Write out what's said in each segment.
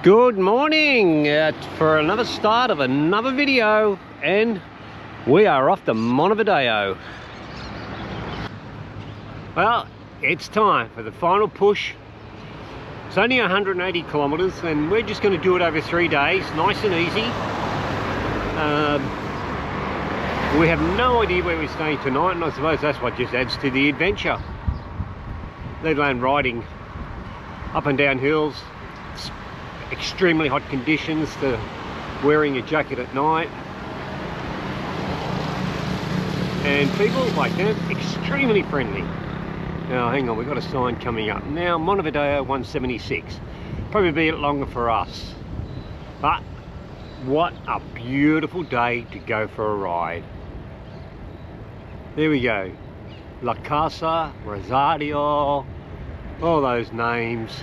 Good morning for another start of another video, and we are off to Montevideo. Well, it's time for the final push. It's only 180 kilometers and we're just going to do it over 3 days, nice and easy. We have no idea where we're staying tonight, and I suppose that's what just adds to the adventure, let alone riding up and down hills. It's extremely hot conditions, to wearing a jacket at night, and people like them extremely friendly. Now hang on, we've got a sign coming up now. Montevideo 176, probably be a bit longer for us, but what a beautiful day to go for a ride. There we go, La Casa, Rosario, all those names.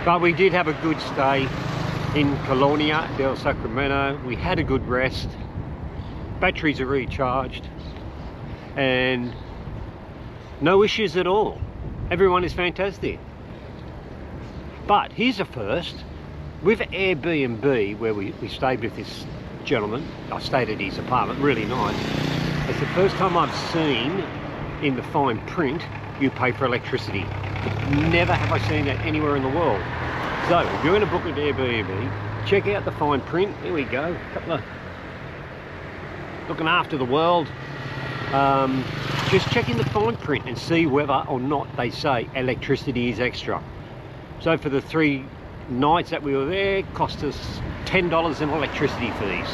But we did have a good stay in Colonia del Sacramento. We had a good rest, batteries are recharged, and no issues at all. Everyone is fantastic. But here's a first. With Airbnb, where we stayed with this gentleman, I stayed at his apartment, really nice. It's the first time I've seen in the fine print you pay for electricity. Never have I seen that anywhere in the world. So if you're going to book an Airbnb, check out the fine print. There we go, a couple of looking after the world. Just check in the fine print and see whether or not they say electricity is extra. So for the 3 nights that we were there, it cost us $10 in electricity fees.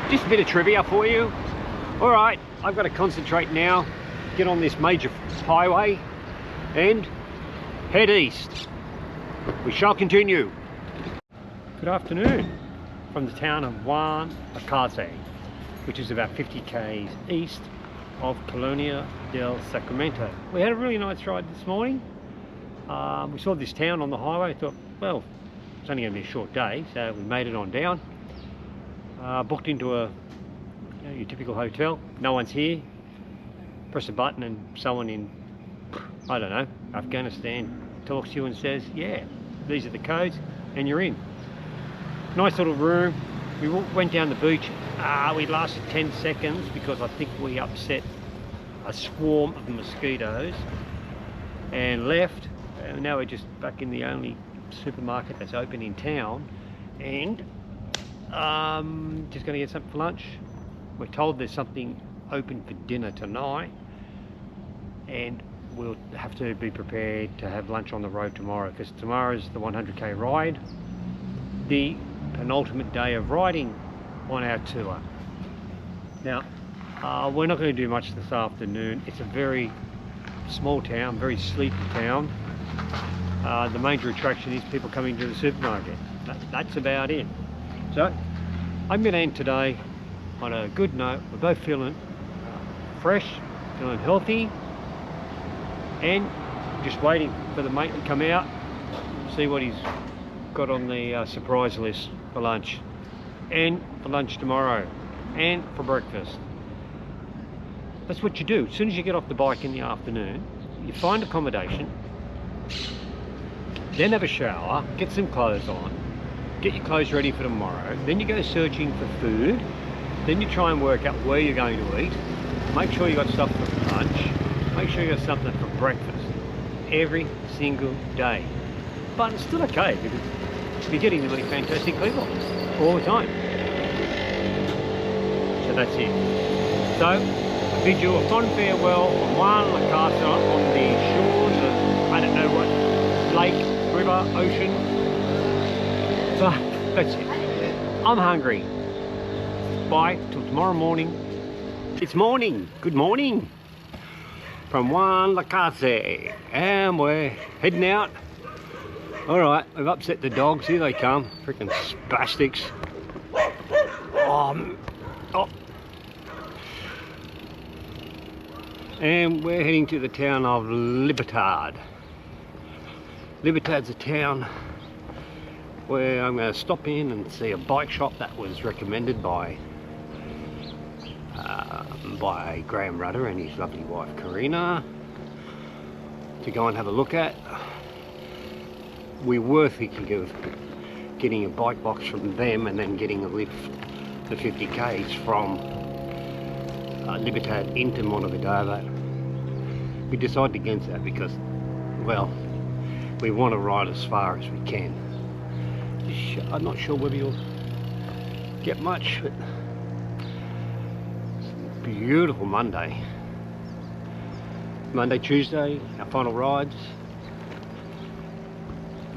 Just a bit of trivia for you. All right, I've got to concentrate now, get on this major highway and head east. We shall continue. Good afternoon from the town of Juan Lacase, which is about 50 k's east of Colonia del Sacramento. We had a really nice ride this morning. We saw this town on the highway, thought, well, it's only going to be a short day, so we made it on down. Booked into your typical hotel. No one's here. Press a button and someone in, I don't know, Afghanistan talks to you and says, yeah, these are the codes, and you're in. Nice little room. We went down the beach. We lasted 10 seconds because I think we upset a swarm of mosquitoes and left. And now we're just back in the only supermarket that's open in town, and just going to get something for lunch. We're told there's something open for dinner tonight, and we'll have to be prepared to have lunch on the road tomorrow, because tomorrow's the 100k ride, the penultimate day of riding on our tour. Now we're not going to do much this afternoon. It's a very small town, very sleepy town. The major attraction is people coming to the supermarket. That's about it. So I'm going to end today on a good note. We're both feeling fresh, feeling healthy, and just waiting for the mate to come out, see what he's got on the surprise list for lunch, and for lunch tomorrow, and for breakfast. That's what you do. As soon as you get off the bike in the afternoon, you find accommodation, then have a shower, get some clothes on, get your clothes ready for tomorrow, then you go searching for food, then you try and work out where you're going to eat, make sure you got stuff for lunch, make sure you got something for breakfast, every single day. But it's still okay, because you're getting to meet fantastic people all the time. So that's it. So I bid you a fond farewell from Juan Lacase on the shores of, I don't know what, lake, river, ocean. So that's it. I'm hungry. Bye till tomorrow morning. It's morning. Good morning from Juan Lacase, and we're heading out. All right, we've upset the dogs. Here they come, freaking spastics. Oh. And we're heading to the town of Libertad. Libertad's a town where I'm going to stop in and see a bike shop that was recommended by Graham Rudder and his lovely wife Karina to go and have a look at. we were thinking of getting a bike box from them and then getting a lift for 50 k's from Libertad into Montevideo, but we decided against that because, well, we want to ride as far as we can. I'm not sure whether you'll get much, but it's a beautiful Monday, Tuesday, our final rides,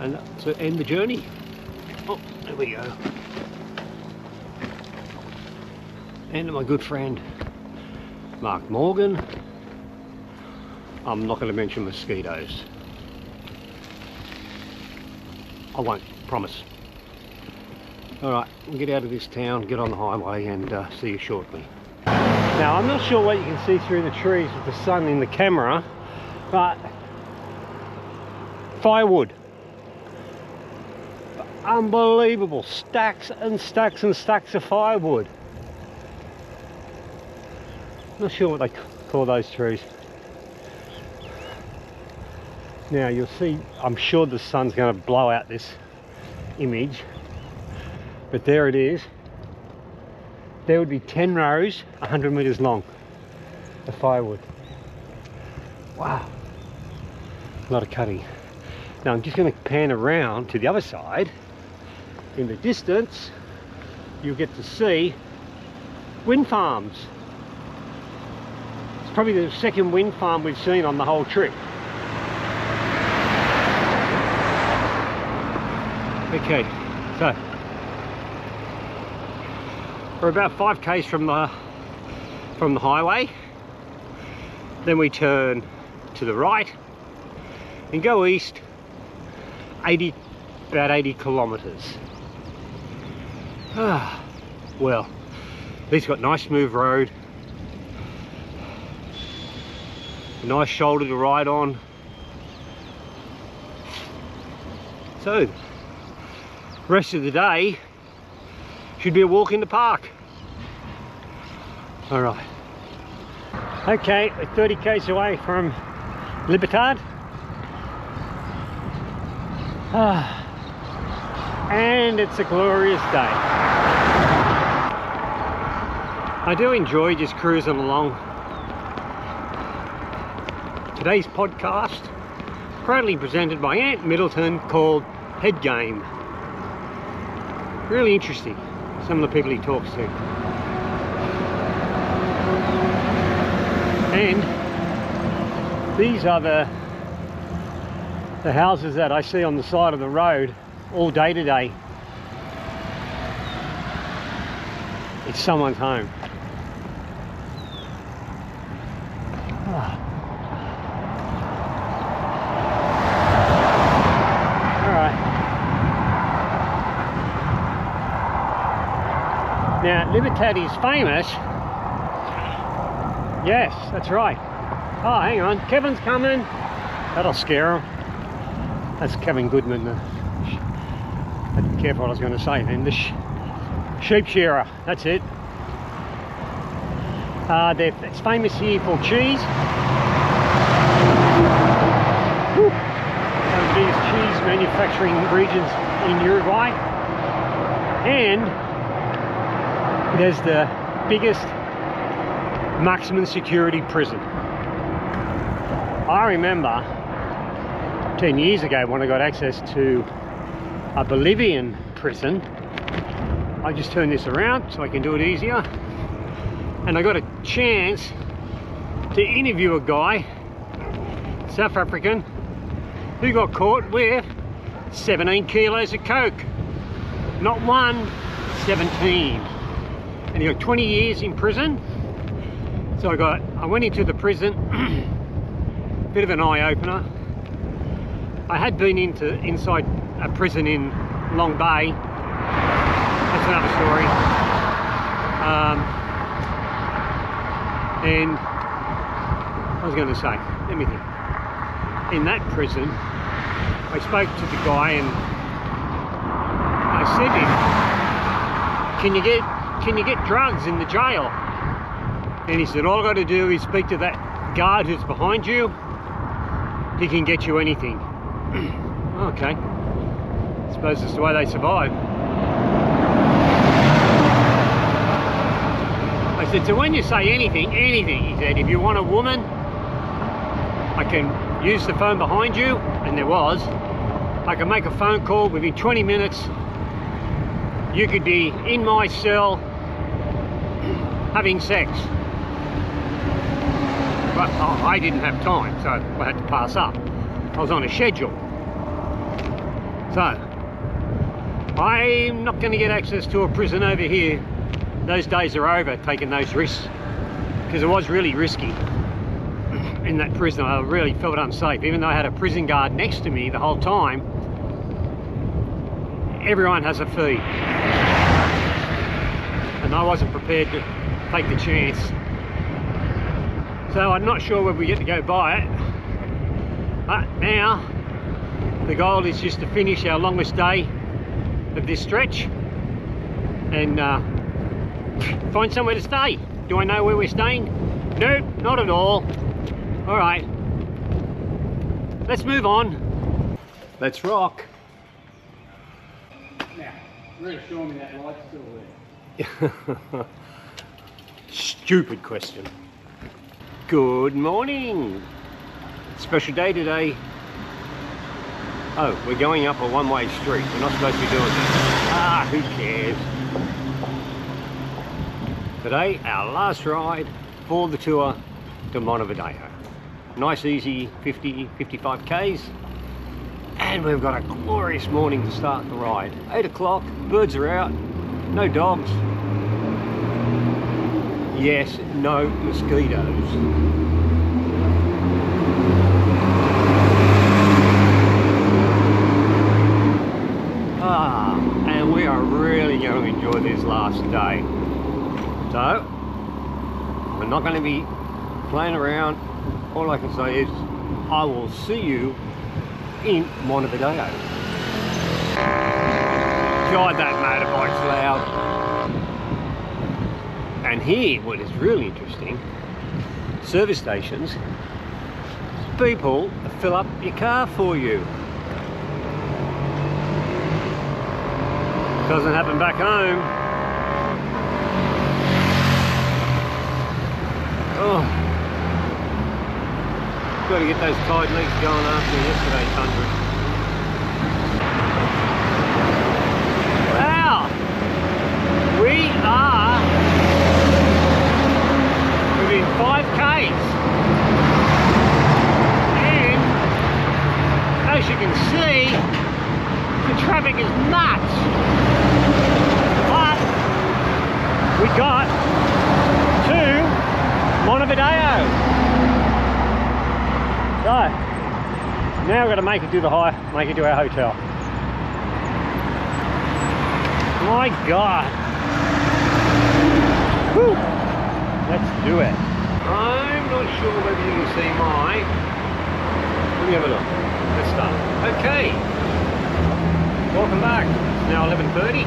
and to end the journey. Oh, there we go. And my good friend Mark Morgan. I'm not going to mention mosquitoes. I won't, promise. Alright, we'll get out of this town, get on the highway, and see you shortly. Now, I'm not sure what you can see through the trees with the sun in the camera, but firewood. Unbelievable. Stacks and stacks and stacks of firewood. Not sure what they call those trees. Now you'll see, I'm sure the sun's going to blow out this image, but there it is. There would be 10 rows, 100 meters long of firewood. Wow, a lot of cutting. Now I'm just going to pan around to the other side. In the distance, you'll get to see wind farms. It's probably the second wind farm we've seen on the whole trip. Okay, so we're about 5 k's from the highway. Then we turn to the right and go east about 80 kilometres. Well, these got nice smooth road, a nice shoulder to ride on. So rest of the day should be a walk in the park. All right. Okay, we're 30 k's away from Libertad. And it's a glorious day. I do enjoy just cruising along. Today's podcast, proudly presented by Ant Middleton, called Head Game. Really interesting, some of the people he talks to. And these are the houses that I see on the side of the road all day today. It's someone's home. Now, Libertad is famous. Yes, that's right. Oh, hang on, Kevin's coming. That'll scare him. That's Kevin Goodman. I didn't care what I was going to say then. The sheep shearer, that's it. It's famous here for cheese. Woo. One of the biggest cheese manufacturing regions in Uruguay. And it has the biggest maximum security prison. I remember 10 years ago when I got access to a Bolivian prison. I just turned this around so I can do it easier. And I got a chance to interview a guy, South African, who got caught with 17 kilos of coke. Not one, 17. And he got 20 years in prison. So I went into the prison, bit of an eye-opener. I had been inside a prison in Long Bay. That's another story. And I was going to say, let me think. In that prison, I spoke to the guy and I said to him, can you get drugs in the jail? And he said, all I got to do is speak to that guard who's behind you. He can get you anything. Okay. That's just the way they survive. I said, so when you say anything, he said, if you want a woman, I can use the phone behind you, and there was. I can make a phone call within 20 minutes. You could be in my cell having sex. But I didn't have time, so I had to pass up. I was on a schedule. So, I'm not going to get access to a prison over here. Those days are over, taking those risks. Because it was really risky in that prison. I really felt unsafe. Even though I had a prison guard next to me the whole time, everyone has a fee. And I wasn't prepared to take the chance. So I'm not sure whether we get to go by it. But now, the goal is just to finish our longest day of this stretch and find somewhere to stay. Do I know where we're staying? Nope, not at all. All right, let's move on. Let's rock. Now, really show me that light's still there. Stupid question. Good morning. Special day today. Oh, we're going up a one-way street. We're not supposed to be doing that. Ah, who cares? Today, our last ride for the tour to Montevideo. Nice, easy 50, 55 Ks. And we've got a glorious morning to start the ride. 8 o'clock, birds are out, no dogs. Yes, no mosquitoes. And we are really going to enjoy this last day. So, we're not going to be playing around. All I can say is, I will see you in Montevideo. God, that motorbike's loud. And here, what is really interesting, service stations, people fill up your car for you. Doesn't happen back home. Oh, got to get those tired legs going after yesterday's 100. Wow, we are within 5 Ks, and as you can see, the traffic is nuts. But we got to Montevideo. So now we've got to make it to the make it to our hotel. My God. Whew. Let's do it. I'm not sure whether you can see my. Let me have a look. Let's start. Okay. Welcome back. It's now 11:30.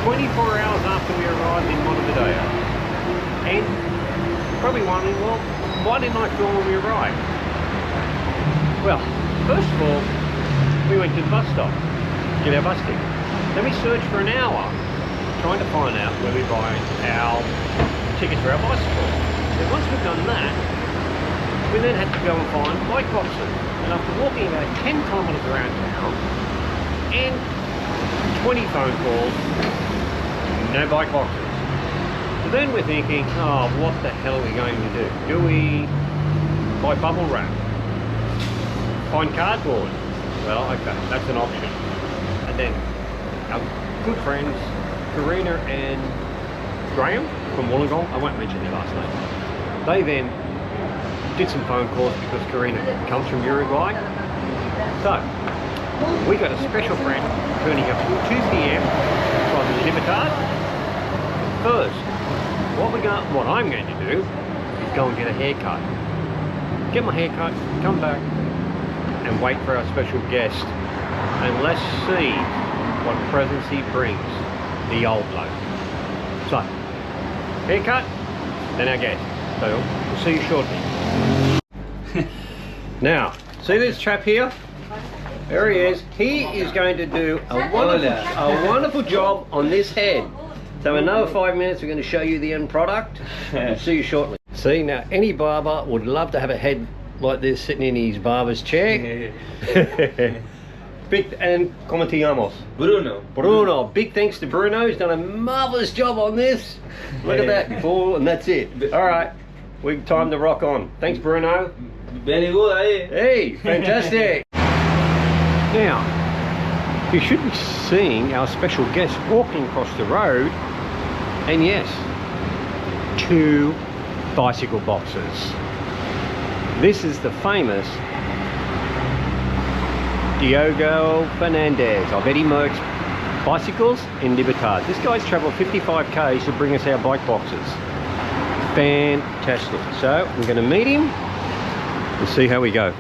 24 hours after we arrived in Montevideo. And probably wondering, well, why didn't I film when we arrived? Well, first of all, we went to the bus stop, get our bus ticket. Then we searched for an hour, trying to find out where we buy our tickets for our bicycle. Then once we've done that, we then had to go and find bike boxes. And after walking about 10 kilometres around town, and 20 phone calls, no bike boxes. So then we're thinking, oh, what the hell are we going to do? Do we buy bubble wrap? Find cardboard? Well, okay, that's an option. And then our good friends, Karina and Graham from Wollongong, I won't mention their last name. They then did some phone calls because Karina comes from Uruguay. So, we got a special friend turning up at 2 PM from Libertad. First, what I'm going to do is go and get a haircut. Get my haircut, come back and wait for our special guest. And let's see what presents he brings, the old bloke. So, haircut, then our guest. So, we'll see you shortly. Now, see this chap here? There he is. He is going to do a wonderful job on this head. So in another 5 minutes, we're going to show you the end product. We'll see you shortly. See, now any barber would love to have a head like this sitting in his barber's chair. Big, and como te llamas? Bruno. Bruno. Big thanks to Bruno. He's done a marvelous job on this. Look at that before, and that's it. All right, we time to rock on. Thanks, Bruno. Very good, eh? Hey, fantastic. Now, you should be seeing our special guest walking across the road, and yes, 2 bicycle boxes. This is the famous Diogo Fernandez of Eddie Merckx Bicycles in Libertad. This guy's travelled 55 k's to bring us our bike boxes. Fantastic. So we're going to meet him and see how we go.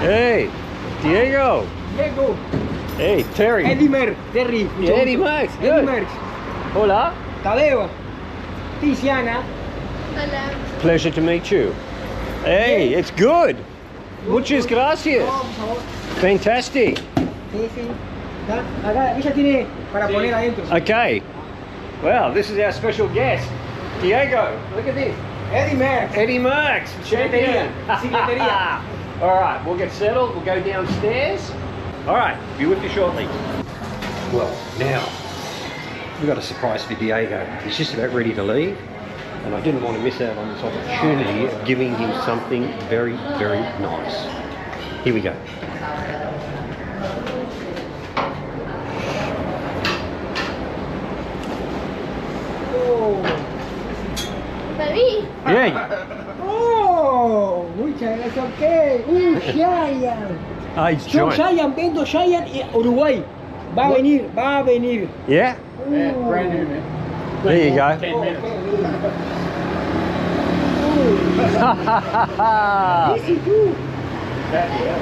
Hey, Diego. Diego. Hey, Terry. Eddie Merckx. Terry. Yeah, Eddie Merckx. Good. Eddie Merckx. Hola. Tadeo. Tiziana. Hola. Pleasure to meet you. Hey, it's good. Muchas gracias. Fantastic. Sí, sí. Acá, ella tiene para poner adentro. Okay. Well, this is our special guest, Diego. Look at this. Eddie Merckx. Eddie Merckx, champion. Secretaría. All right, we'll get settled. We'll go downstairs. All right, be with you shortly. Well, now we've got a surprise for Diego. He's just about ready to leave, and I didn't want to miss out on this opportunity of giving him something very, very nice. Here we go. Oh. Para mí. Yeah. Oh, muchas gracias. Ok. Giant. It's Yo giant. Giant, vendo Giant y Uruguay. Va a venir, va a venir. Yeah. Brand new, man. There you go. 10 minutes. Easy too.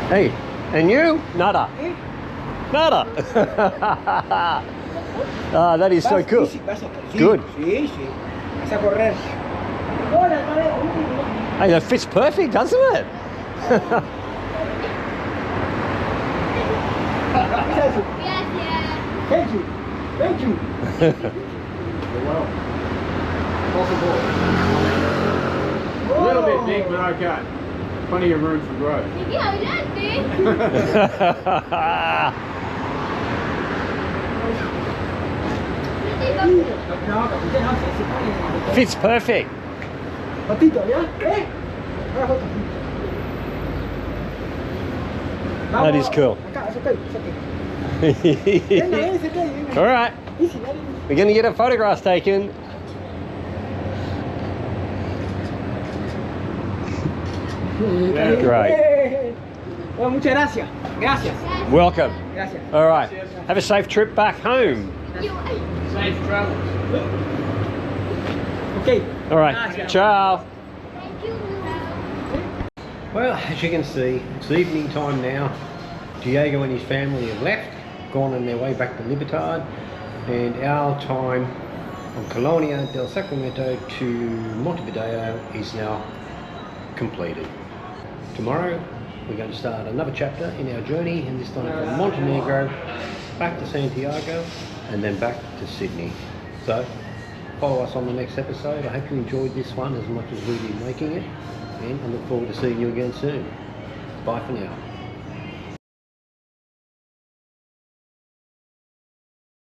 Hey, and you? Nada. Nada. Ah, that is so cool. Good. Sí, sí. Vas a correr. Hola, Hey, that fits perfect, doesn't it? Gracias. Thank you. Thank you. A little bit big, but I got plenty of room for growth. Llegué adelante. No, capitán, no, se pone. Fits perfect. Patito, ¿ya? Ahora foto. That is cool. Acá, eso okay. Venga, ven, se cae, venga. All right, Easy, dale. we're going to get a photograph taken. Great. Bueno, muchas gracias. Gracias. Welcome. Gracias. All right, have a safe trip back home. Safe travels. Okay. All right, Gracias. ciao. Thank you. Well, as you can see, it's evening time now. Diego and his family have left, gone on their way back to Libertad, and our time from Colonia del Sacramento to Montevideo is now completed. Tomorrow we're going to start another chapter in our journey, and this time from Montenegro back to Santiago and then back to Sydney. So follow us on the next episode. I hope you enjoyed this one as much as we did making it, and I look forward to seeing you again soon. Bye for now.